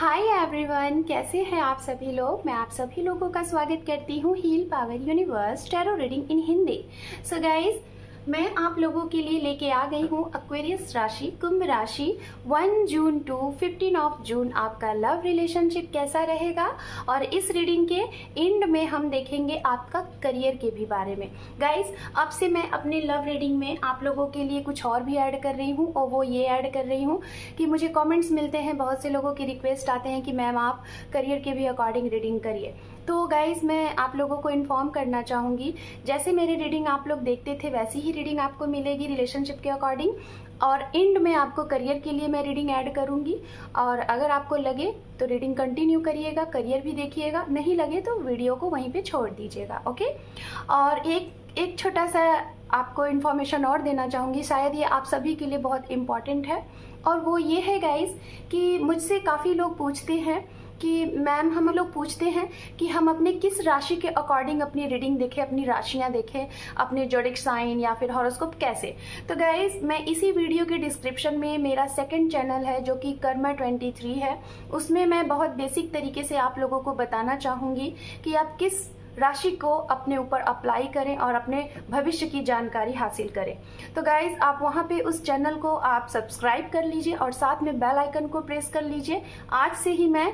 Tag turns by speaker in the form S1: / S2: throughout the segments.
S1: Hi everyone, कैसे हैं आप सभी लोग। मैं आप सभी लोगों का स्वागत करती हूँ heal power universe tarot reading in Hindi. So guys, मैं आप लोगों के लिए लेके आ गई हूँ एक्वेरियस राशि, कुंभ राशि 1 जून टू 15 ऑफ जून आपका लव रिलेशनशिप कैसा रहेगा। और इस रीडिंग के एंड में हम देखेंगे आपका करियर के भी बारे में। गाइज, अब से मैं अपने लव रीडिंग में आप लोगों के लिए कुछ और भी ऐड कर रही हूँ, और वो ये ऐड कर रही हूँ कि मुझे कमेंट्स मिलते हैं, बहुत से लोगों की रिक्वेस्ट आते हैं कि मैम आप करियर के भी अकॉर्डिंग रीडिंग करिए। तो गाइज, मैं आप लोगों को इन्फॉर्म करना चाहूँगी, जैसे मेरी रीडिंग आप लोग देखते थे वैसी ही रीडिंग आपको मिलेगी रिलेशनशिप के अकॉर्डिंग, और एंड में आपको करियर के लिए मैं रीडिंग ऐड करूँगी। और अगर आपको लगे तो रीडिंग कंटिन्यू करिएगा, करियर भी देखिएगा, नहीं लगे तो वीडियो को वहीं पे छोड़ दीजिएगा, ओके। और एक छोटा सा आपको इन्फॉर्मेशन और देना चाहूँगी, शायद ये आप सभी के लिए बहुत इम्पॉर्टेंट है, और वो ये है गाइज कि मुझसे काफ़ी लोग पूछते हैं कि मैम, हम लोग पूछते हैं कि हम अपने किस राशि के अकॉर्डिंग अपनी रीडिंग देखें, अपनी राशियां देखें, अपने जोडिक साइन या फिर हॉरोस्कोप कैसे। तो गाइज, मैं इसी वीडियो के डिस्क्रिप्शन में मेरा सेकंड चैनल है जो कि कर्मा 23 है, उसमें मैं बहुत बेसिक तरीके से आप लोगों को बताना चाहूँगी कि आप किस राशि को अपने ऊपर अप्लाई करें और अपने भविष्य की जानकारी हासिल करें। तो गाइज, आप वहाँ पे उस चैनल को आप सब्सक्राइब कर लीजिए और साथ में बेल आइकन को प्रेस कर लीजिए। आज से ही मैं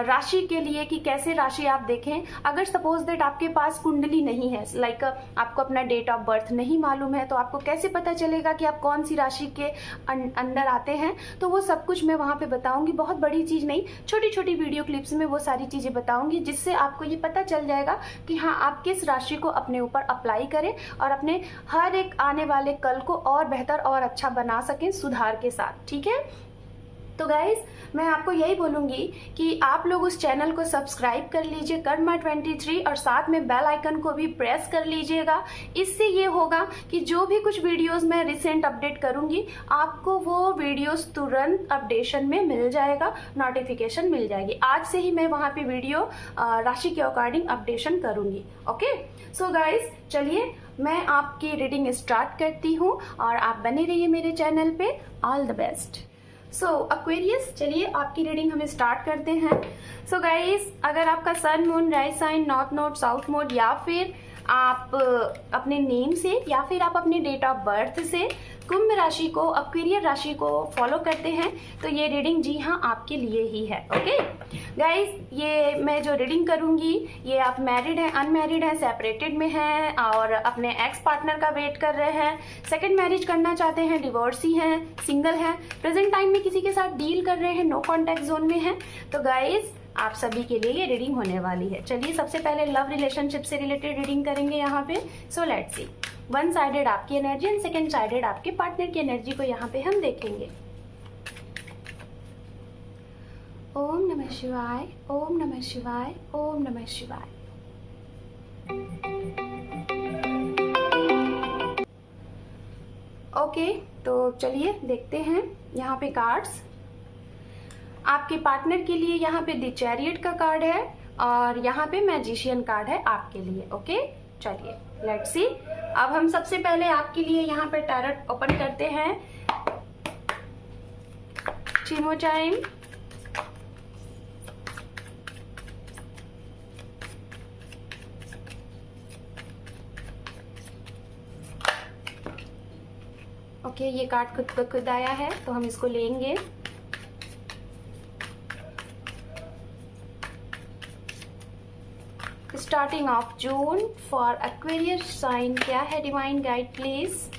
S1: राशि के लिए कि कैसे राशि आप देखें। अगर सपोज दैट आपके पास कुंडली नहीं है, लाइक आपको अपना डेट ऑफ बर्थ नहीं मालूम है, तो आपको कैसे पता चलेगा कि आप कौन सी राशि के अंदर आते हैं। तो वो सब कुछ मैं वहाँ पे बताऊंगी, बहुत बड़ी चीज नहीं, छोटी छोटी वीडियो क्लिप्स में वो सारी चीजें बताऊंगी, जिससे आपको ये पता चल जाएगा कि हाँ, आप किस राशि को अपने ऊपर अप्लाई करें और अपने हर एक आने वाले कल को और बेहतर और अच्छा बना सकें सुधार के साथ, ठीक है। तो गाइज, मैं आपको यही बोलूंगी कि आप लोग उस चैनल को सब्सक्राइब कर लीजिए, कर्मा 23, और साथ में बेल आइकन को भी प्रेस कर लीजिएगा। इससे ये होगा कि जो भी कुछ वीडियोस मैं रिसेंट अपडेट करूंगी, आपको वो वीडियोस तुरंत अपडेशन में मिल जाएगा, नोटिफिकेशन मिल जाएगी। आज से ही मैं वहाँ पे वीडियो राशि के अकॉर्डिंग अपडेशन करूंगी, ओके। सो गाइज, चलिए मैं आपकी रीडिंग स्टार्ट करती हूँ और आप बने रहिए मेरे चैनल पे। All the best. So Aquarius, चलिए आपकी रीडिंग हम स्टार्ट करते हैं। सो गाइस, अगर आपका sun, moon, rise sign, north node, south node, या फिर आप अपने नेम से या फिर आप अपने डेट ऑफ बर्थ से कुंभ राशि को, एक्वेरियस राशि को फॉलो करते हैं, तो ये रीडिंग जी हाँ आपके लिए ही है, ओके गाइस। ये मैं जो रीडिंग करूंगी, ये आप मैरिड हैं, अनमैरिड हैं, सेपरेटेड में हैं, और अपने एक्स पार्टनर का वेट कर रहे हैं, सेकंड मैरिज करना चाहते हैं, डिवोर्सी हैं, सिंगल हैं, प्रेजेंट टाइम में किसी के साथ डील कर रहे हैं, नो कॉन्टेक्ट जोन में हैं, तो गाइस आप सभी के लिए ये रीडिंग होने वाली है। चलिए सबसे पहले लव रिलेशनशिप से रिलेटेड रीडिंग करेंगे यहाँ पे। सो लेट्स सी, वन साइडेड आपकी एनर्जी एंड सेकेंड साइडेड आपके पार्टनर की एनर्जी को यहाँ पे हम देखेंगे। ओम नमः शिवाय, ओम नमः शिवाय, ओम नमः शिवाय। ओके, तो चलिए देखते हैं यहाँ पे कार्ड्स। आपके पार्टनर के लिए यहाँ पे द चैरियट का कार्ड है, और यहाँ पे मैजिशियन कार्ड है आपके लिए, ओके। चलिए लेट्स सी। अब हम सबसे पहले आपके लिए यहाँ पे टैरोट ओपन करते हैं। चिमो टाइम। ओके, ये कार्ड खुद ब खुद आया है, तो हम इसको लेंगे। Starting of June for Aquarius sign, क्या है डिवाइन गाइड प्लीज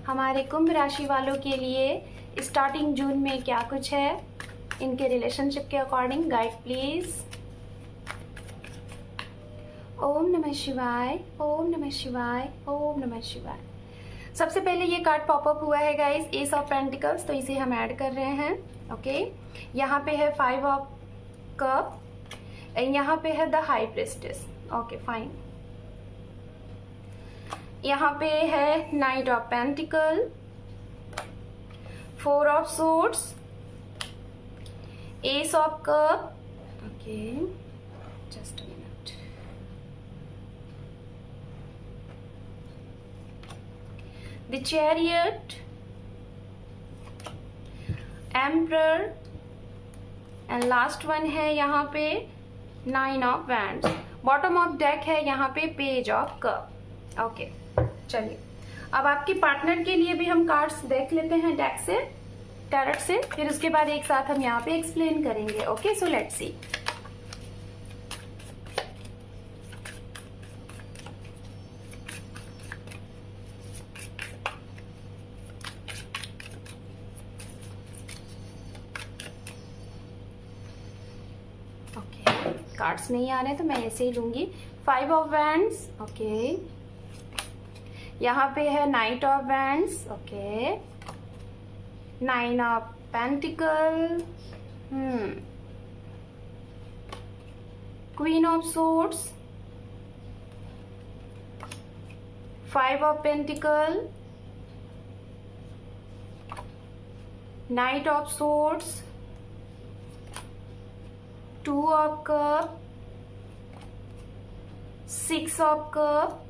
S1: हमारे कुंभ राशि वालों के लिए स्टार्टिंग जून में क्या कुछ है इनके रिलेशनशिप के अकॉर्डिंग, गाइड प्लीज। ओम नमः शिवाय, ओम नमः शिवाय, ओम नमः शिवाय। सबसे पहले ये कार्ड पॉपअप हुआ है गाइस, एस ऑफ पेंटिकल्स, तो इसे हम ऐड कर रहे हैं, ओके। यहाँ पे है 5 ऑफ कप, यहाँ पे है the high priestess, okay fine. यहाँ पे है night of pentacle, 4 of swords, S of cup, okay just a minute, the chariot, emperor and last one है यहाँ पे 9 of wands. Bottom of deck है यहाँ पे पेज ऑफ कप। ओके, चलिए अब आपके पार्टनर के लिए भी हम कार्ड्स देख लेते हैं डेक से, टैरट से, फिर उसके बाद एक साथ हम यहाँ पे एक्सप्लेन करेंगे। Okay, so let's C. Cards नहीं आ रहे तो मैं ऐसे ही लूंगी। 5 ऑफ वैंड्स। ओके, यहाँ पे है night of wands. Okay, 9 of pentacle, queen of swords, 5 of pentacle, night of swords, 2 of cup, 6 of cup,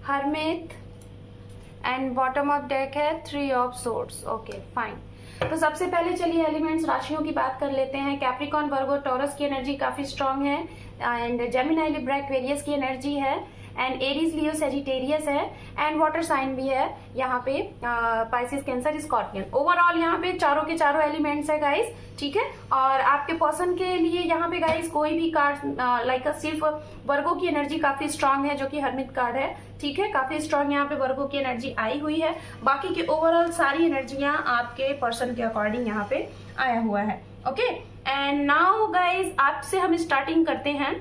S1: hermit and bottom of deck है 3 ऑफ सोर्ड्स। Okay fine. तो सबसे पहले चलिए एलिमेंट्स राशियों की बात कर लेते हैं। कैप्रिकॉन, वर्गो, टॉरस की एनर्जी काफी स्ट्रांग है एंड जेमिनी, लिब्रा, एक्वेरियस की एनर्जी है एंड एरीज, लियो, सेजिटेरियस है एंड वाटर साइन भी है यहाँ पे, पाइसेस, कैंसर, स्कॉर्पियन। ओवरऑल यहाँ पे चारों के चारों एलिमेंट्स है गाइस, ठीक है। और आपके पर्सन के लिए यहाँ पे गाइस कोई भी कार्ड लाइक सिर्फ वर्गो की एनर्जी काफी स्ट्रांग है, जो कि हर्मिट कार्ड है, ठीक है। काफी स्ट्रांग यहाँ पे वर्गो की एनर्जी आई हुई है। बाकी के ओवरऑल सारी एनर्जियां आपके पर्सन के अकॉर्डिंग यहाँ पे आया हुआ है। ओके, एंड नाउ गाइज आपसे हम स्टार्टिंग करते हैं।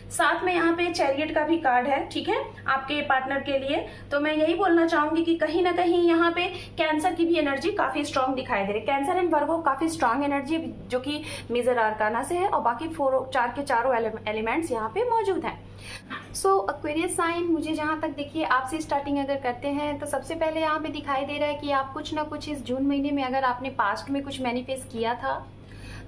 S1: साथ में यहाँ पे चैरियट का भी कार्ड है, ठीक है, आपके पार्टनर के लिए। तो मैं यही बोलना चाहूंगी कि कहीं ना कहीं यहाँ पे कैंसर की भी एनर्जी काफी स्ट्रांग दिखाई दे रही है। कैंसर एंड वर्गो काफी स्ट्रांग एनर्जी जो कि मेजर आर्काना से है और बाकी 4 के चारों एलिमेंट्स यहाँ पे मौजूद हैं। सो एक्वेरियस साइन, मुझे जहां तक देखिए आपसे स्टार्टिंग अगर करते हैं तो सबसे पहले यहाँ पे दिखाई दे रहा है कि आप कुछ ना कुछ इस जून महीने में अगर आपने पास्ट में कुछ मैनिफेस्ट किया था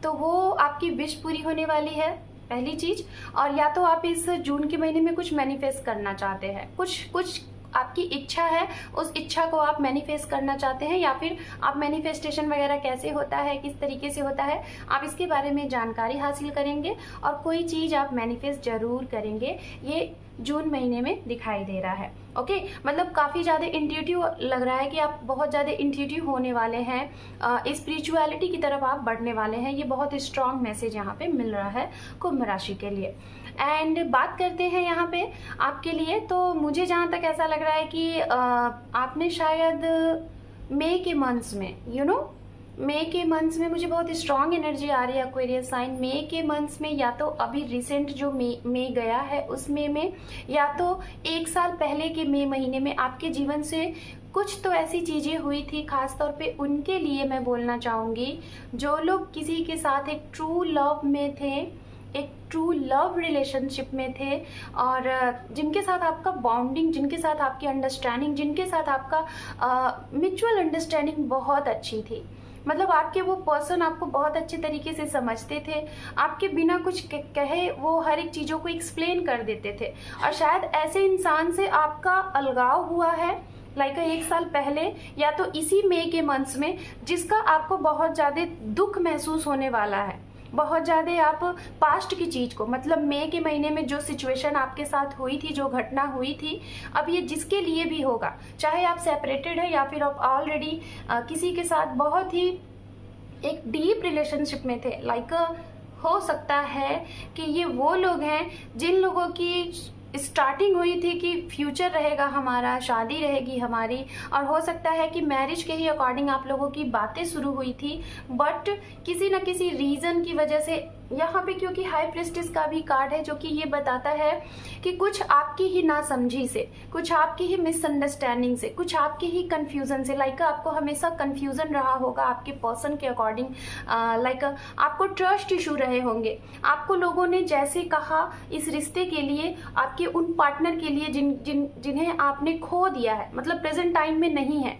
S1: तो वो आपकी विश पूरी होने वाली है, पहली चीज। और या तो आप इस जून के महीने में कुछ मैनिफेस्ट करना चाहते हैं, कुछ आपकी इच्छा है, उस इच्छा को आप मैनिफेस्ट करना चाहते हैं, या फिर आप मैनिफेस्टेशन वगैरह कैसे होता है, किस तरीके से होता है, आप इसके बारे में जानकारी हासिल करेंगे और कोई चीज आप मैनिफेस्ट जरूर करेंगे। ये जून महीने में दिखाई दे रहा है। ओके, मतलब काफी ज्यादा इंट्यूटिव लग रहा है कि आप बहुत ज्यादा इंट्यूटिव होने वाले हैं, स्पिरिचुअलिटी की तरफ आप बढ़ने वाले हैं। ये बहुत स्ट्रांग मैसेज यहाँ पे मिल रहा है कुंभ राशि के लिए। एंड बात करते हैं यहाँ पे आपके लिए, तो मुझे जहाँ तक ऐसा लग रहा है कि आपने शायद मई के मंथ्स में, मई के मंथ्स में मुझे बहुत स्ट्रांग एनर्जी आ रही है एक्वेरियस साइन। मई के मंथ्स में या तो अभी रिसेंट जो मई गया है उस मई में, या तो 1 साल पहले के मई महीने में आपके जीवन से कुछ तो ऐसी चीजें हुई थी। खासतौर पे उनके लिए मैं बोलना चाहूंगी जो लोग किसी के साथ एक ट्रू लव में थे, एक ट्रू लव रिलेशनशिप में थे और जिनके साथ आपका बॉन्डिंग, जिनके साथ आपकी अंडरस्टैंडिंग, जिनके साथ आपका म्यूचुअल अंडरस्टैंडिंग बहुत अच्छी थी। मतलब आपके वो पर्सन आपको बहुत अच्छे तरीके से समझते थे, आपके बिना कुछ कहे वो हर एक चीज़ों को एक्सप्लेन कर देते थे। और शायद ऐसे इंसान से आपका अलगाव हुआ है लाइक 1 साल पहले या तो इसी मई के मंथ्स में, जिसका आपको बहुत ज़्यादा दुख महसूस होने वाला है। बहुत ज़्यादा आप पास्ट की चीज़ को, मतलब मई के महीने में जो सिचुएशन आपके साथ हुई थी, जो घटना हुई थी, अब ये जिसके लिए भी होगा, चाहे आप सेपरेटेड है या फिर आप ऑलरेडी किसी के साथ बहुत ही एक डीप रिलेशनशिप में थे, लाइक हो सकता है कि ये वो लोग हैं जिन लोगों की स्टार्टिंग हुई थी कि फ्यूचर रहेगा हमारा, शादी रहेगी हमारी, और हो सकता है कि मैरिज के ही अकॉर्डिंग आप लोगों की बातें शुरू हुई थी, बट किसी न किसी रीजन की वजह से यहाँ पे, क्योंकि हाई प्रिस्टेस का भी कार्ड है जो कि ये बताता है कि कुछ आपकी ही नासमझी से, कुछ आपकी ही मिसअंडरस्टैंडिंग से, कुछ आपकी ही कंफ्यूजन से, लाइक आपको हमेशा कंफ्यूजन रहा होगा आपके पर्सन के अकॉर्डिंग, लाइक आपको ट्रस्ट इशू रहे होंगे। आपको लोगों ने जैसे कहा इस रिश्ते के लिए, आपके उन पार्टनर के लिए जिन्हें आपने खो दिया है, मतलब प्रेजेंट टाइम में नहीं है।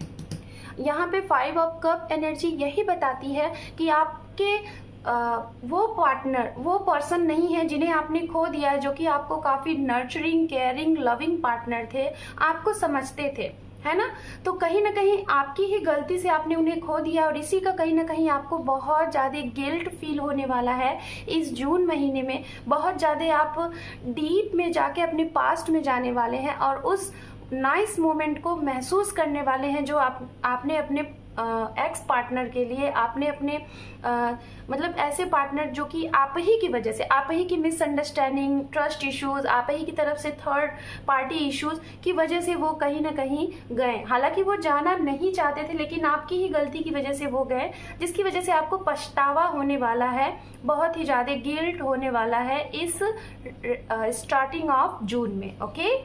S1: यहाँ पे 5 ऑफ कप एनर्जी यही बताती है कि आपके वो पार्टनर, वो पर्सन नहीं है जिन्हें आपने खो दिया है, जो कि आपको काफी नर्चरिंग, केयरिंग, लविंग पार्टनर थे, आपको समझते थे, है ना। तो कहीं ना कहीं आपकी ही गलती से आपने उन्हें खो दिया और इसी का कहीं ना कहीं आपको बहुत ज़्यादा गिल्ट फील होने वाला है इस जून महीने में। बहुत ज़्यादा आप डीप में जाके अपने पास्ट में जाने वाले हैं और उस नाइस मोमेंट को महसूस करने वाले हैं जो आपने अपने एक्स पार्टनर के लिए, आपने अपने मतलब ऐसे पार्टनर जो कि आप ही की वजह से, आप ही की मिसअंडरस्टैंडिंग, ट्रस्ट इश्यूज, आप ही की तरफ से थर्ड पार्टी इश्यूज की वजह से वो कहीं ना कहीं गए। हालांकि वो जाना नहीं चाहते थे लेकिन आपकी ही गलती की वजह से वो गए, जिसकी वजह से आपको पछतावा होने वाला है, बहुत ही ज़्यादा गिल्ट होने वाला है इस स्टार्टिंग ऑफ जून में। ओके,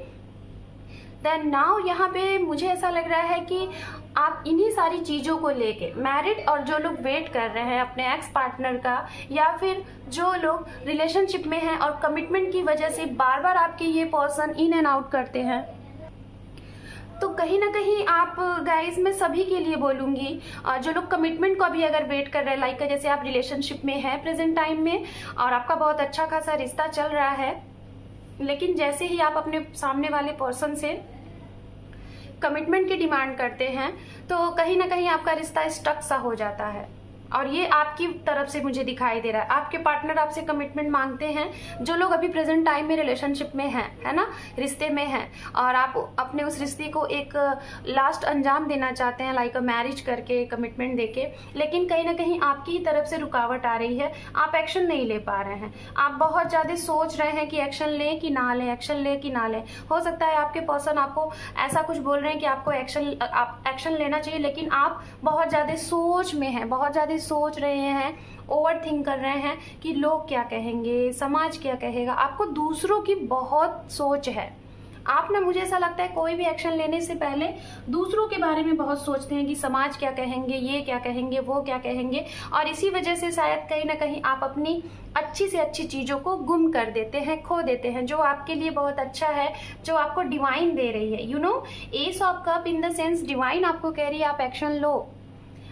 S1: देन नाउ यहाँ पे मुझे ऐसा लग रहा है कि आप इन्हीं सारी चीज़ों को लेके मैरिड और जो लोग वेट कर रहे हैं अपने एक्स पार्टनर का, या फिर जो लोग रिलेशनशिप में हैं और कमिटमेंट की वजह से बार बार आपके ये पर्सन इन एंड आउट करते हैं, तो कहीं ना कहीं आप गाइज मैं सभी के लिए बोलूँगी जो लोग कमिटमेंट को अभी अगर वेट कर रहे हैं, लाइक जैसे आप रिलेशनशिप में हैं प्रेजेंट टाइम में और आपका बहुत अच्छा खासा रिश्ता चल रहा है, लेकिन जैसे ही आप अपने सामने वाले पर्सन से कमिटमेंट की डिमांड करते हैं तो कहीं ना कहीं आपका रिश्ता स्टक सा हो जाता है। और ये आपकी तरफ से मुझे दिखाई दे रहा है, आपके पार्टनर आपसे कमिटमेंट मांगते हैं, जो लोग अभी प्रेजेंट टाइम में रिलेशनशिप में हैं, है ना, रिश्ते में हैं, और आप अपने उस रिश्ते को एक लास्ट अंजाम देना चाहते हैं, लाइक मैरिज करके, कमिटमेंट देके, लेकिन कहीं ना कहीं आपकी ही तरफ से रुकावट आ रही है, आप एक्शन नहीं ले पा रहे हैं, आप बहुत ज़्यादा सोच रहे हैं कि एक्शन लें कि ना लें, एक्शन लें कि ना लें। हो सकता है आपके पर्सन आपको ऐसा कुछ बोल रहे हैं कि आपको एक्शन लेना चाहिए, लेकिन आप बहुत ज़्यादा सोच में हैं, बहुत ज़्यादा सोच रहे हैं, ओवर थिंक कर रहे हैं कि लोग क्या कहेंगे, समाज क्या कहेगा। आपको दूसरों की बहुत सोच है, आप ना, मुझे ऐसा लगता है कोई भी एक्शन लेने से पहले दूसरों के बारे में बहुत सोचते हैं कि समाज क्या कहेंगे, ये क्या कहेंगे, वो क्या कहेंगे, और इसी वजह से शायद कहीं ना कहीं आप अपनी अच्छी से अच्छी चीज़ों को गुम कर देते हैं, खो देते हैं, जो आपके लिए बहुत अच्छा है, जो आपको डिवाइन दे रही है। You know, S of cup in the sense divine आपको कह रही है आप एक्शन लो।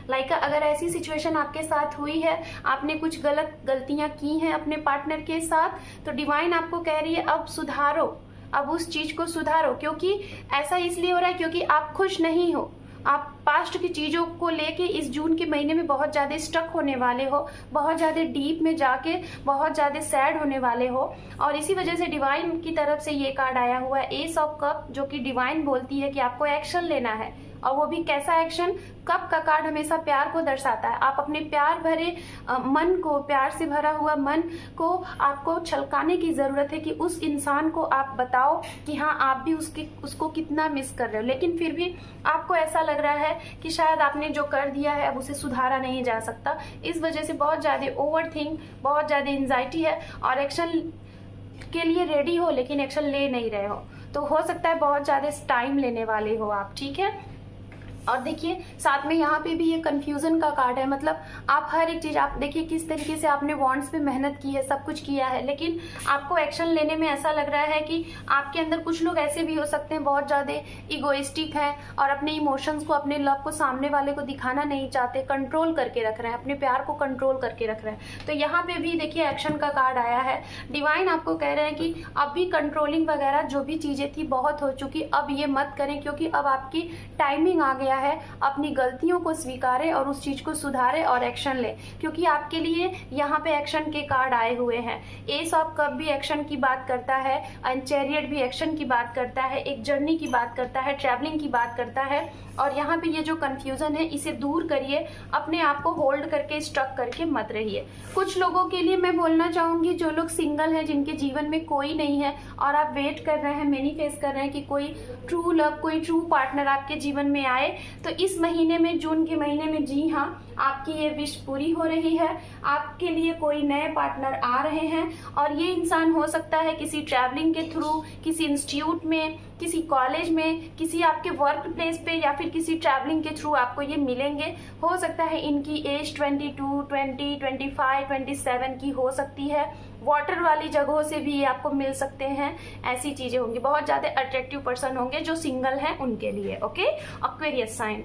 S1: लाइक अगर ऐसी सिचुएशन आपके साथ हुई है, आपने कुछ गलतियां की हैं अपने पार्टनर के साथ, तो डिवाइन आपको कह रही है अब सुधारो, अब उस चीज को सुधारो, क्योंकि ऐसा इसलिए हो रहा है क्योंकि आप खुश नहीं हो, आप पास्ट की चीज़ों को लेके इस जून के महीने में बहुत ज़्यादा स्टक होने वाले हो, बहुत ज़्यादा डीप में जाके बहुत ज़्यादा सैड होने वाले हो, और इसी वजह से डिवाइन की तरफ से ये कार्ड आया हुआ है एस ऑफ कप, जो कि डिवाइन बोलती है कि आपको एक्शन लेना है, और वो भी कैसा एक्शन। कप का कार्ड हमेशा प्यार को दर्शाता है, आप अपने प्यार भरे मन को, प्यार से भरा हुआ मन को आपको छलकाने की जरूरत है कि उस इंसान को आप बताओ कि हाँ आप भी उसको कितना मिस कर रहे हो, लेकिन फिर भी आपको ऐसा लग रहा है कि शायद आपने जो कर दिया है अब उसे सुधारा नहीं जा सकता। इस वजह से बहुत ज़्यादा ओवर थिंक, बहुत ज़्यादा एंजाइटी है, और एक्शन के लिए रेडी हो लेकिन एक्शन ले नहीं रहे हो, तो हो सकता है बहुत ज़्यादा टाइम लेने वाले हो आप, ठीक है। और देखिए साथ में यहाँ पे भी ये कंफ्यूजन का कार्ड है, मतलब आप हर एक चीज़, आप देखिए किस तरीके से आपने वॉन्ट्स पे मेहनत की है, सब कुछ किया है, लेकिन आपको एक्शन लेने में ऐसा लग रहा है कि आपके अंदर कुछ लोग ऐसे भी हो सकते हैं बहुत ज़्यादा इगोइस्टिक हैं और अपने इमोशंस को, अपने लव को सामने वाले को दिखाना नहीं चाहते, कंट्रोल करके रख रहे हैं, अपने प्यार को कंट्रोल करके रख रहे हैं। तो यहाँ पे भी देखिए एक्शन का कार्ड आया है, डिवाइन आपको कह रहे हैं कि अब भी कंट्रोलिंग वगैरह जो भी चीज़ें थी बहुत हो चुकी, अब ये मत करें, क्योंकि अब आपकी टाइमिंग आ गया है, अपनी गलतियों को स्वीकारें और उस चीज को सुधारें और एक्शन लें, क्योंकि आपके लिए यहाँ पे एक्शन के कार्ड आए हुए हैं। एस ऑफ कप भी एक्शन की बात करता है, एंड चैरियट भी एक्शन की बात करता है, एक जर्नी की बात करता है, ट्रैवलिंग की बात करता है। और यहाँ पे ये जो कंफ्यूजन है इसे दूर करिए, अपने आप को होल्ड करके स्टक करके मत रहिए। कुछ लोगों के लिए मैं बोलना चाहूंगी, जो लोग सिंगल हैं, जिनके जीवन में कोई नहीं है और आप वेट कर रहे हैं, मैनिफेस्ट कर रहे हैं कि कोई ट्रू लव, कोई ट्रू पार्टनर आपके जीवन में आए, तो इस महीने में, जून के महीने में, जी हाँ, आपकी ये विश पूरी हो रही है। आपके लिए कोई नए पार्टनर आ रहे हैं, और ये इंसान हो सकता है किसी ट्रैवलिंग के थ्रू, किसी इंस्टीट्यूट में, किसी कॉलेज में, किसी आपके वर्क प्लेस पे, या फिर किसी ट्रैवलिंग के थ्रू आपको ये मिलेंगे। हो सकता है इनकी एज 22, 20, 25, 27 की हो सकती है। वाटर वाली जगहों से भी ये आपको मिल सकते हैं, ऐसी चीजें होंगी। बहुत ज्यादा अट्रैक्टिव पर्सन होंगे जो सिंगल हैं उनके लिए। Okay, Aquarius sign.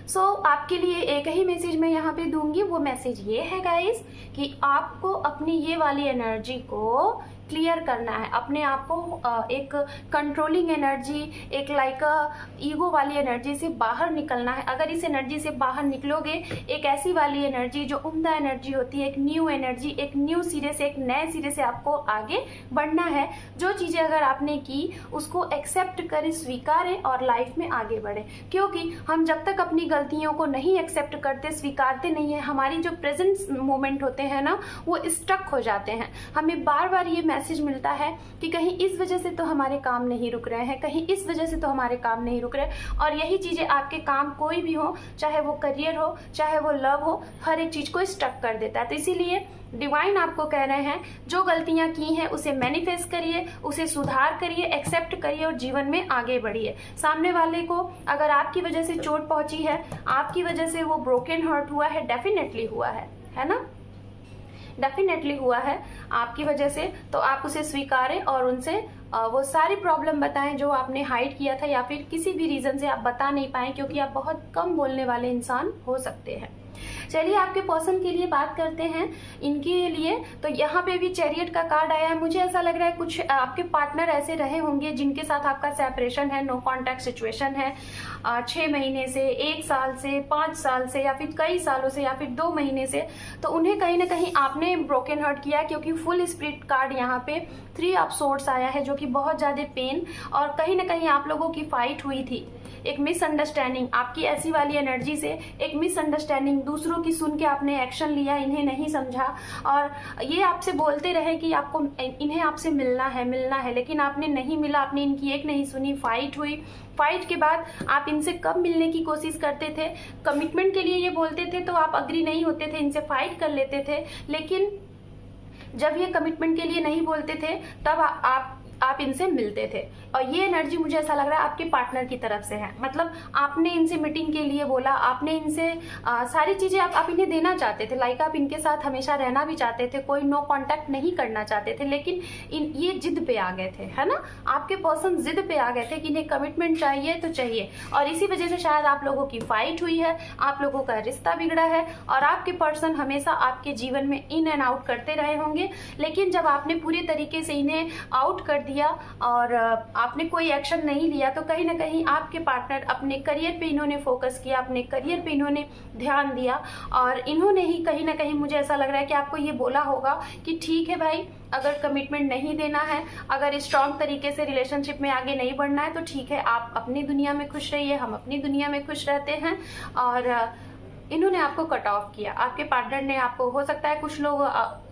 S1: सो आपके लिए एक ही मैसेज मैं यहाँ पे दूंगी, वो मैसेज ये है गाइस कि आपको अपनी ये वाली एनर्जी को क्लियर करना है, अपने आप को एक कंट्रोलिंग एनर्जी, एक लाइक ईगो वाली एनर्जी से बाहर निकलना है। अगर इस एनर्जी से बाहर निकलोगे, एक ऐसी वाली एनर्जी जो उम्दा एनर्जी होती है, एक न्यू एनर्जी, एक न्यू सिरे से, एक नए सिरे से आपको आगे बढ़ना है। जो चीज़ें अगर आपने की उसको एक्सेप्ट करें, स्वीकारें और लाइफ में आगे बढ़े। क्योंकि हम जब तक अपनी गलतियों को नहीं एक्सेप्ट करते, स्वीकारते नहीं है, हमारी जो प्रेजेंट मोमेंट होते हैं ना, वो स्टक हो जाते हैं। हमें बार बार ये मैसेज मिलता है कि कहीं इस वजह से तो हमारे काम नहीं रुक रहे हैं, कहीं इस वजह से तो हमारे काम नहीं रुक रहे। और यही चीज़ें आपके काम कोई भी हो, चाहे वो करियर हो, चाहे वो लव हो, हर एक चीज़ को स्टक कर देता है। तो इसीलिए डिवाइन आपको कह रहे हैं, जो गलतियां की हैं उसे मैनिफेस्ट करिए, उसे सुधार करिए, एक्सेप्ट करिए और जीवन में आगे बढ़िए। सामने वाले को अगर आपकी वजह से चोट पहुंची है, आपकी वजह से वो ब्रोकन हार्ट हुआ है, डेफिनेटली हुआ है ना, डेफिनेटली हुआ है आपकी वजह से, तो आप उसे स्वीकारें और उनसे वो सारी प्रॉब्लम बताएं जो आपने हाइड किया था, या फिर किसी भी रीजन से आप बता नहीं पाए, क्योंकि आप बहुत कम बोलने वाले इंसान हो सकते हैं। चलिए आपके पर्सन के लिए बात करते हैं, इनके लिए। तो यहाँ पे भी चैरियट का कार्ड आया है। मुझे ऐसा लग रहा है कुछ आपके पार्टनर ऐसे रहे होंगे जिनके साथ आपका सेपरेशन है, नो कॉन्टैक्ट सिचुएशन है, 6 महीने से, 1 साल से, 5 साल से, या फिर कई सालों से, या फिर 2 महीने से। तो उन्हें कहीं ना कहीं आपने ब्रोकन हार्ट किया, क्योंकि फुल स्पिरिट कार्ड यहाँ पे 3 ऑफ सोर्ड्स आया है, जो कि बहुत ज्यादा पेन और कहीं ना कहीं आप लोगों की फाइट हुई थी, एक मिसअंडरस्टैंडिंग, आपकी ऐसी वाली एनर्जी से एक मिसअंडरस्टैंडिंग, दूसरों की सुन के आपने एक्शन लिया, इन्हें नहीं समझा, और ये आपसे बोलते रहे कि आपको इन्हें आपसे मिलना है, लेकिन आपने नहीं मिला, आपने इनकी एक नहीं सुनी, फाइट हुई। फाइट के बाद आप इनसे कब मिलने की कोशिश करते थे, कमिटमेंट के लिए ये बोलते थे तो आप अग्री नहीं होते थे, इनसे फाइट कर लेते थे, लेकिन जब ये कमिटमेंट के लिए नहीं बोलते थे तब आप इनसे मिलते थे। और ये एनर्जी मुझे ऐसा लग रहा है आपके पार्टनर की तरफ से है, मतलब आपने इनसे मीटिंग के लिए बोला, आपने इनसे सारी चीजें आप इन्हें देना चाहते थे, लाइक आप इनके साथ हमेशा रहना भी चाहते थे, कोई नो कांटेक्ट नहीं करना चाहते थे, लेकिन ये जिद पे आ गए थे, है ना, आपके पर्सन जिद पे आ गए थे कि इन्हें कमिटमेंट चाहिए तो चाहिए। और इसी वजह से शायद आप लोगों की फाइट हुई है, आप लोगों का रिश्ता बिगड़ा है, और आपके पर्सन हमेशा आपके जीवन में इन एंड आउट करते रहे होंगे। लेकिन जब आपने पूरे तरीके से इन्हें आउट कर दिया और आपने कोई एक्शन नहीं लिया, तो कहीं ना कहीं आपके पार्टनर अपने करियर पे इन्होंने फोकस किया, अपने करियर पे इन्होंने ध्यान दिया, और इन्होंने ही कहीं ना कहीं मुझे ऐसा लग रहा है कि आपको ये बोला होगा कि ठीक है भाई, अगर कमिटमेंट नहीं देना है, अगर स्ट्रांग तरीके से रिलेशनशिप में आगे नहीं बढ़ना है, तो ठीक है, आप अपनी दुनिया में खुश रहिए, हम अपनी दुनिया में खुश रहते हैं। और इन्होंने आपको कट ऑफ किया, आपके पार्टनर ने आपको, हो सकता है कुछ लोग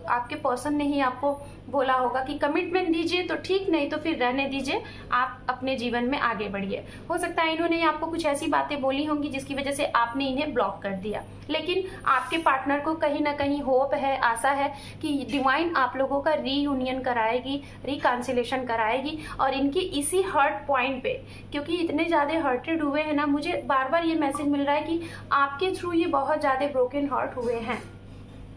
S1: आपके पर्सन ने ही आपको बोला होगा कि कमिटमेंट दीजिए तो ठीक, नहीं तो फिर रहने दीजिए, आप अपने जीवन में आगे बढ़िए। हो सकता है इन्होंने आपको कुछ ऐसी बातें बोली होंगी जिसकी वजह से आपने इन्हें ब्लॉक कर दिया, लेकिन आपके पार्टनर को कहीं ना कहीं होप है, आशा है कि डिवाइन आप लोगों का रीयूनियन कराएगी, रिकॉन्सिलेशन कराएगी। और इनकी इसी हर्ट पॉइंट पे, क्योंकि इतने ज्यादा हर्टेड हुए हैं ना, मुझे बार बार ये मैसेज मिल रहा है कि आपके थ्रू ये बहुत ज्यादा ब्रोकन हार्ट हुए हैं,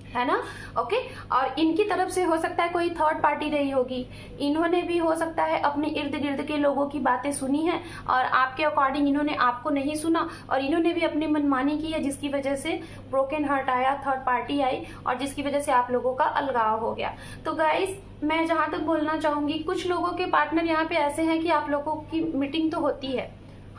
S1: है ना, ओके। और इनकी तरफ से हो सकता है कोई थर्ड पार्टी रही होगी, इन्होंने भी हो सकता है अपने इर्द गिर्द के लोगों की बातें सुनी है और आपके अकॉर्डिंग इन्होंने आपको नहीं सुना, और इन्होंने भी अपनी मनमानी की है, जिसकी वजह से ब्रोकन हार्ट आया, थर्ड पार्टी आई, और जिसकी वजह से आप लोगों का अलगाव हो गया। तो गाइस, मैं जहां तक बोलना चाहूंगी, कुछ लोगों के पार्टनर यहाँ पे ऐसे हैं कि आप लोगों की मीटिंग तो होती है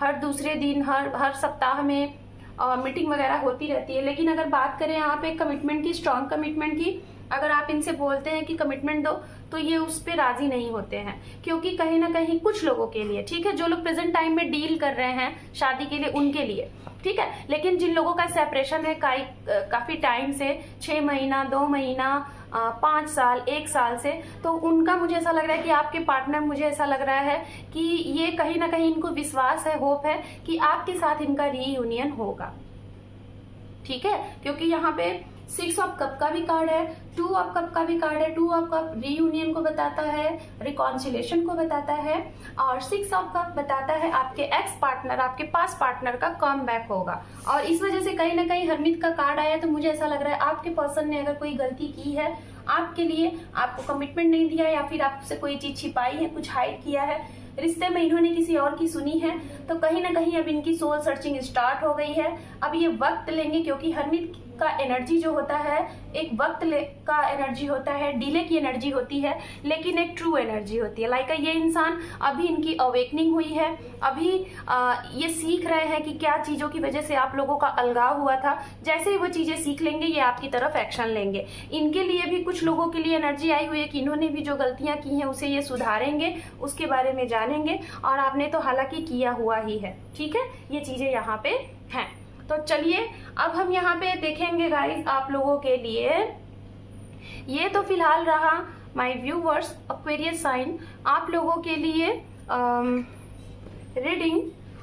S1: हर दूसरे दिन, हर सप्ताह में मीटिंग वगैरह होती रहती है, लेकिन अगर बात करें यहाँ पे कमिटमेंट की, स्ट्रॉन्ग कमिटमेंट की, अगर आप इनसे बोलते हैं कि कमिटमेंट दो, तो ये उस पर राजी नहीं होते हैं, क्योंकि कहीं ना कहीं कुछ लोगों के लिए, ठीक है, जो लोग प्रेजेंट टाइम में डील कर रहे हैं शादी के लिए, उनके लिए ठीक है, लेकिन जिन लोगों का सेपरेशन है काफी टाइम से, 6 महीना, 2 महीना, 5 साल, 1 साल से, तो उनका मुझे ऐसा लग रहा है कि आपके पार्टनर, मुझे ऐसा लग रहा है कि ये कहीं ना कहीं इनको विश्वास है, होप है कि आपके साथ इनका रीयूनियन होगा, ठीक है, क्योंकि यहाँ पे 6 ऑफ कप का भी कार्ड है, 2 ऑफ कप का भी कार्ड है। 2 ऑफ कप रीयूनियन को बताता है, रिकॉन्सिलेशन को बताता है, और 6 ऑफ कप बताता है आपके एक्स पार्टनर, आपके पास पार्टनर का कम बैक होगा। और इस वजह से कहीं ना कहीं हरमित का कार्ड आया, तो मुझे ऐसा लग रहा है आपके पर्सन ने अगर कोई गलती की है आपके लिए, आपको कमिटमेंट नहीं दिया, या फिर आपसे कोई चीज छिपाई है, कुछ हाइड किया है, रिश्ते में इन्होंने किसी और की सुनी है, तो कहीं ना कहीं अब इनकी सोल सर्चिंग स्टार्ट हो गई है। अब ये वक्त लेंगे, क्योंकि हरमित का एनर्जी जो होता है एक वक्त का एनर्जी होता है, डिले की एनर्जी होती है, लेकिन एक ट्रू एनर्जी होती है। लाइक ये इंसान अभी इनकी अवेकनिंग हुई है, अभी ये सीख रहे हैं कि क्या चीजों की वजह से आप लोगों का अलगाव हुआ था। जैसे ही वो चीजें सीख लेंगे ये आपकी तरफ एक्शन लेंगे। इनके लिए भी कुछ लोगों के लिए एनर्जी आई हुई है कि इन्होंने भी जो गलतियां की हैं उसे ये सुधारेंगे, उसके बारे में जानेंगे, और आपने तो हालांकि किया हुआ ही है। ठीक है, ये चीजें यहाँ पे हैं। तो चलिए अब हम यहाँ पे देखेंगे गाइस आप लोगों के लिए। ये तो फिलहाल रहा माय व्यूवर्स एक्वेरियस साइन आप लोगों के लिए रीडिंग।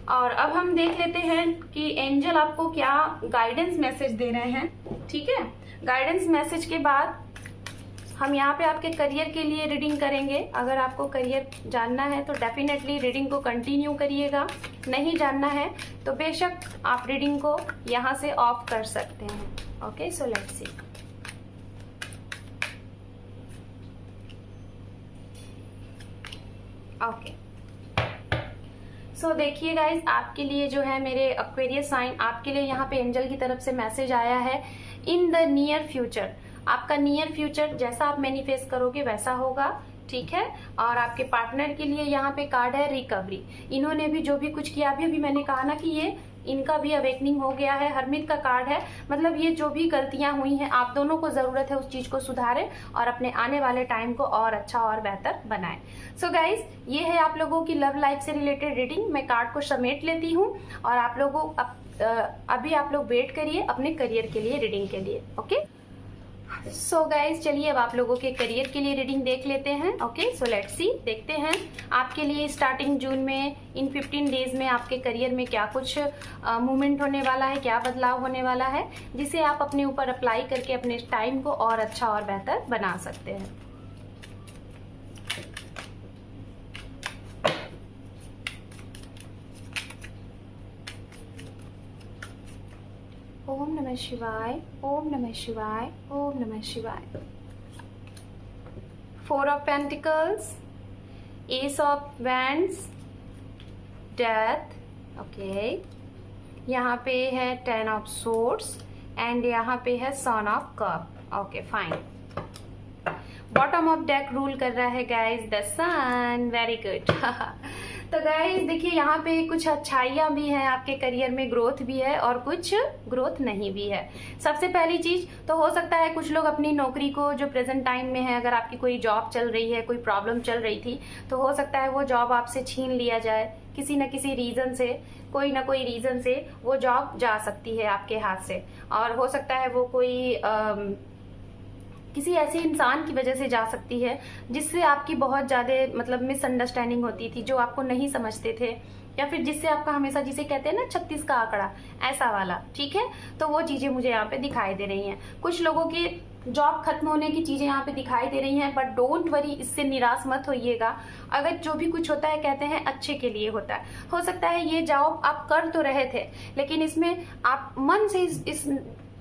S1: और अब हम देख लेते हैं कि एंजल आपको क्या गाइडेंस मैसेज दे रहे हैं। ठीक है, गाइडेंस मैसेज के बाद हम यहाँ पे आपके करियर के लिए रीडिंग करेंगे। अगर आपको करियर जानना है तो डेफिनेटली रीडिंग को कंटिन्यू करिएगा, नहीं जानना है तो बेशक आप रीडिंग को यहाँ से ऑफ कर सकते हैं। Okay, so let's see. Okay, so देखिए गाइज आपके लिए जो है मेरे एक्वेरियस साइन, आपके लिए यहाँ पे एंजल की तरफ से मैसेज आया है। इन द नियर फ्यूचर, आपका नियर फ्यूचर जैसा आप मैनिफेस्ट करोगे वैसा होगा। ठीक है, और आपके पार्टनर के लिए यहाँ पे कार्ड है रिकवरी। इन्होंने भी जो भी कुछ किया, अभी मैंने कहा ना कि ये इनका भी अवेकनिंग हो गया है। हरमित का कार्ड है, मतलब ये जो भी गलतियां हुई हैं आप दोनों को जरूरत है उस चीज को सुधारें और अपने आने वाले टाइम को और अच्छा और बेहतर बनाएं। सो गाइज ये है आप लोगों की लव लाइफ से रिलेटेड रीडिंग। मैं कार्ड को समेट लेती हूँ और आप लोगों अभी आप लोग वेट करिए अपने करियर के लिए रीडिंग के लिए। ओके, सो गाइज चलिए अब आप लोगों के करियर के लिए रीडिंग देख लेते हैं। ओके, सो लेट्स सी, देखते हैं आपके लिए स्टार्टिंग जून में इन 15 डेज में आपके करियर में क्या कुछ मूवमेंट होने वाला है, क्या बदलाव होने वाला है, जिसे आप अपने ऊपर अप्लाई करके अपने टाइम को और अच्छा और बेहतर बना सकते हैं। ओम नमः शिवाय, ओम नमः शिवाय, ओम नमः शिवाय। 4 of pentacles, S of wands, death. Okay, यहाँ पे है 10 ऑफ सोर्ड्स एंड यहाँ पे है sun of cup. Okay fine. Bottom of deck rule कर रहा है guys the sun. Very good. तो गाइज देखिए यहाँ पे कुछ अच्छाइयाँ भी हैं आपके करियर में, ग्रोथ भी है और कुछ ग्रोथ नहीं भी है। सबसे पहली चीज तो हो सकता है कुछ लोग अपनी नौकरी को जो प्रेजेंट टाइम में है, अगर आपकी कोई जॉब चल रही है, कोई प्रॉब्लम चल रही थी, तो हो सकता है वो जॉब आपसे छीन लिया जाए किसी न किसी रीजन से। कोई ना कोई रीजन से वो जॉब जा सकती है आपके हाथ से, और हो सकता है वो कोई किसी ऐसे इंसान की वजह से जा सकती है जिससे आपकी बहुत ज़्यादा मतलब मिसअंडरस्टैंडिंग होती थी, जो आपको नहीं समझते थे, या फिर जिससे आपका हमेशा, जिसे कहते हैं ना 36 का आंकड़ा, ऐसा वाला। ठीक है, तो वो चीज़ें मुझे यहाँ पे दिखाई दे रही हैं। कुछ लोगों की जॉब खत्म होने की चीज़ें यहाँ पे दिखाई दे रही हैं, बट डोंट वरी, इससे निराश मत होइएगा। अगर जो भी कुछ होता है कहते हैं अच्छे के लिए होता है। हो सकता है ये जॉब आप कर तो रहे थे लेकिन इसमें आप मन से इस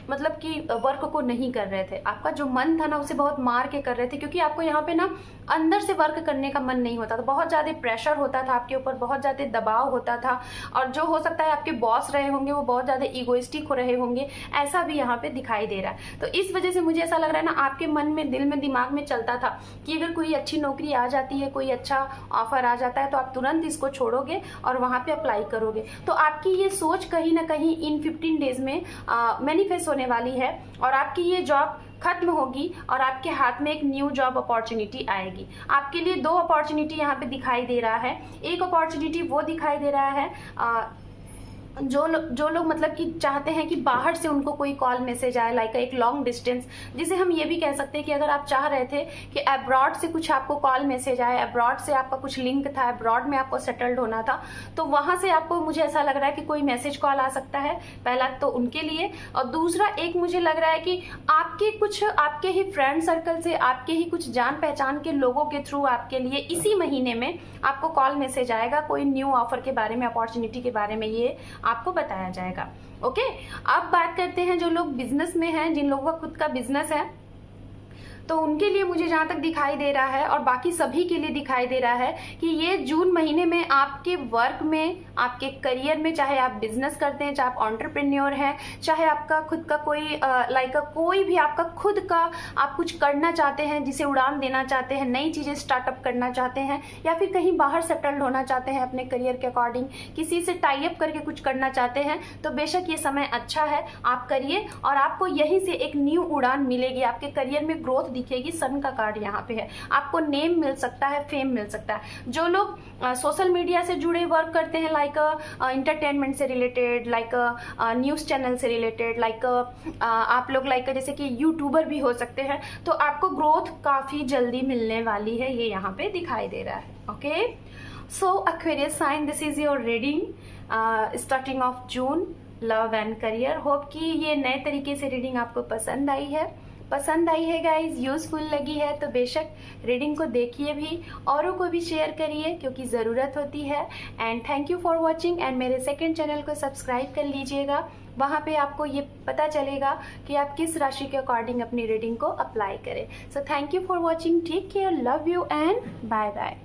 S1: मतलब कि वर्क को नहीं कर रहे थे। आपका जो मन था ना उसे बहुत मार के कर रहे थे, क्योंकि आपको यहाँ पे ना अंदर से वर्क करने का मन नहीं होता था। बहुत ज़्यादा प्रेशर होता था आपके ऊपर, बहुत ज़्यादा दबाव होता था, और जो हो सकता है आपके बॉस रहे होंगे वो बहुत ज़्यादा ईगोइस्टिक हो रहे होंगे, ऐसा भी यहाँ पे दिखाई दे रहा है। तो इस वजह से मुझे ऐसा लग रहा है ना, आपके मन में, दिल में, दिमाग में चलता था कि अगर कोई अच्छी नौकरी आ जाती है, कोई अच्छा ऑफर आ जाता है, तो आप तुरंत इसको छोड़ोगे और वहाँ पे अप्लाई करोगे। तो आपकी ये सोच कहीं ना कहीं इन 15 डेज में मैनिफेस्ट होने वाली है, और आपकी ये जॉब खत्म होगी और आपके हाथ में एक न्यू जॉब अपॉर्चुनिटी आएगी। आपके लिए 2 अपॉर्चुनिटी यहाँ पे दिखाई दे रहा है। एक अपॉर्चुनिटी वो दिखाई दे रहा है जो लोग मतलब कि चाहते हैं कि बाहर से उनको कोई कॉल मैसेज आए, लाइक एक लॉन्ग डिस्टेंस, जिसे हम ये भी कह सकते हैं कि अगर आप चाह रहे थे कि अब्रॉड से कुछ आपको कॉल मैसेज आए, अब्रॉड से आपका कुछ लिंक था, अब्रॉड में आपको सेटल्ड होना था, तो वहां से आपको, मुझे ऐसा लग रहा है कि कोई मैसेज कॉल आ सकता है। पहला तो उनके लिए, और दूसरा एक मुझे लग रहा है कि आपके ही फ्रेंड सर्कल से, आपके ही कुछ जान पहचान के लोगों के थ्रू आपके लिए इसी महीने में आपको कॉल मैसेज आएगा, कोई न्यू ऑफर के बारे में, अपॉर्चुनिटी के बारे में ये आपको बताया जाएगा। ओके, अब बात करते हैं जो लोग बिजनेस में हैं, जिन लोगों का खुद का बिजनेस है, तो उनके लिए मुझे जहाँ तक दिखाई दे रहा है और बाकी सभी के लिए दिखाई दे रहा है कि ये जून महीने में आपके वर्क में, आपके करियर में, चाहे आप बिजनेस करते हैं, चाहे आप एंटरप्रेन्योर हैं, चाहे आपका खुद का कोई कोई भी आपका खुद का आप कुछ करना चाहते हैं, जिसे उड़ान देना चाहते हैं, नई चीज़ें स्टार्टअप करना चाहते हैं, या फिर कहीं बाहर सेटल्ड होना चाहते हैं अपने करियर के अकॉर्डिंग, किसी से टाई अप करके कुछ करना चाहते हैं, तो बेशक ये समय अच्छा है, आप करिए और आपको यहीं से एक न्यू उड़ान मिलेगी, आपके करियर में ग्रोथ दिखेगी। सन का कार्ड यहाँ पे है, आपको नेम मिल सकता है, फेम मिल सकता है। जो लोग सोशल मीडिया से जुड़े वर्क करते हैं, लाइक इंटरटेनमेंट से रिलेटेड, लाइक न्यूज़ चैनल से रिलेटेड, लाइक आप लोग जैसे कि यूट्यूबर भी हो सकते हैं, तो आपको ग्रोथ काफ़ी जल्दी मिलने वाली है, ये यहाँ पे दिखाई दे रहा है। Okay, so Aquarius sign, this is your reading starting of June, love and career. Hope कि ये नए तरीके से रीडिंग आपको पसंद आई है गाइज, यूजफुल लगी है तो बेशक रीडिंग को देखिए भी, औरों को भी शेयर करिए क्योंकि ज़रूरत होती है। And thank you for watching, and मेरे सेकंड चैनल को सब्सक्राइब कर लीजिएगा, वहाँ पे आपको ये पता चलेगा कि आप किस राशि के अकॉर्डिंग अपनी रीडिंग को अप्लाई करें। So thank you for watching, take care, love you and bye bye.